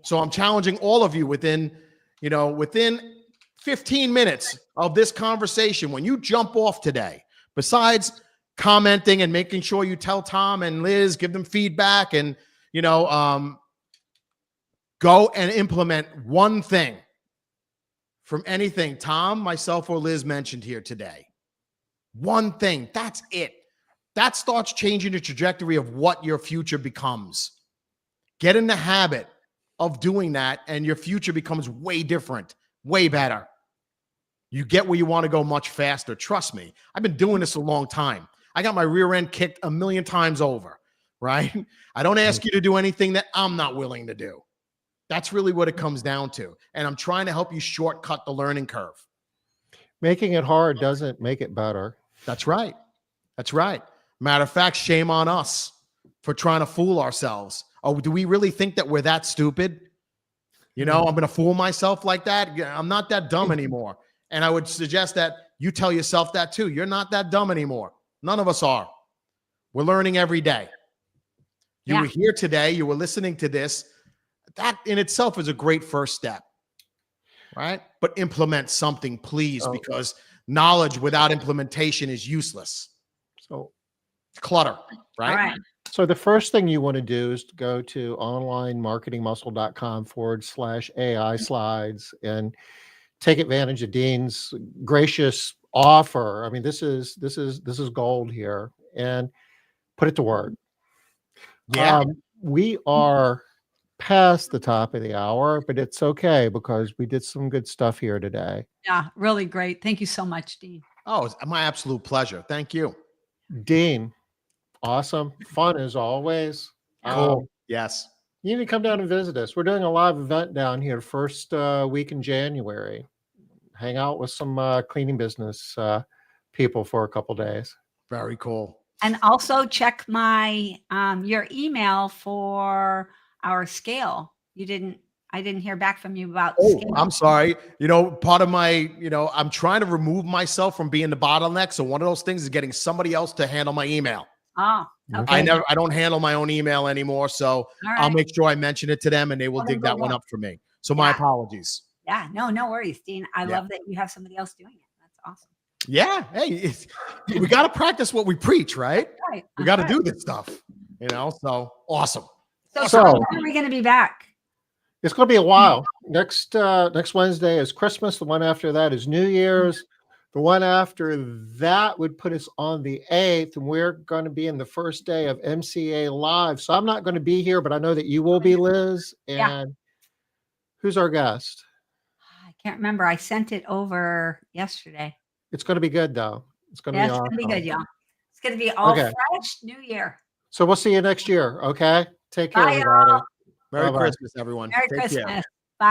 So I'm challenging all of you within 15 minutes of this conversation, when you jump off today, besides commenting and making sure you tell Tom and Liz, give them feedback, and, go and implement one thing from anything Tom, myself, or Liz mentioned here today. One thing. That's it. That starts changing the trajectory of what your future becomes. Get in the habit of doing that, and your future becomes way different, way better. You get where you want to go much faster. Trust me. I've been doing this a long time. I got my rear end kicked a million times over, right? I don't ask you to do anything that I'm not willing to do. That's really what it comes down to. And I'm trying to help you shortcut the learning curve. Making it hard doesn't make it better. That's right. That's right. Matter of fact, shame on us for trying to fool ourselves. Oh, do we really think that we're that stupid? You know, I'm going to fool myself like that. I'm not that dumb anymore. And I would suggest that you tell yourself that too. You're not that dumb anymore. None of us are. We're learning every day. You were here today. You were listening to this. That in itself is a great first step, right? But implement something, please, because knowledge without implementation is useless. So clutter, right? All right. So the first thing you want to do is to go to onlinemarketingmuscle.com/AI slides and take advantage of Dean's gracious offer. I mean, this is gold here, and put it to work. Yeah. We are past the top of the hour, but it's okay because we did some good stuff here today. Yeah, really great. Thank you so much, Dean. Oh, it's my absolute pleasure. Thank you. Dean, awesome. Fun as always. Cool. Yes. You need to come down and visit us. We're doing a live event down here first week in January. Hang out with some cleaning business people for a couple days. Very cool. And also check my your email for our scale. I didn't hear back from you about Oh, scale. I'm sorry. Part of my, I'm trying to remove myself from being the bottleneck. So one of those things is getting somebody else to handle my email. Oh, okay. I don't handle my own email anymore. So I'll make sure I mention it to them and they will dig that one up for me. So my apologies. Yeah, no worries, Dean. I love that you have somebody else doing it. That's awesome. Yeah. Hey, we got to practice what we preach, right? Right. We got to do this stuff, so awesome. So when are we going to be back? It's going to be a while. Next Wednesday is Christmas. The one after that is New Year's. The one after that would put us on the 8th, and we're going to be in the first day of MCA Live. So I'm not going to be here, but I know that you will be, Liz. And who's our guest? I can't remember. I sent it over yesterday. It's going to be good, though. It's going to be awesome. It's going to be good, y'all. It's going to be all fresh New Year. So we'll see you next year, okay? Take care, Bye, everybody. Merry Christmas, everyone. Merry Take Christmas. care.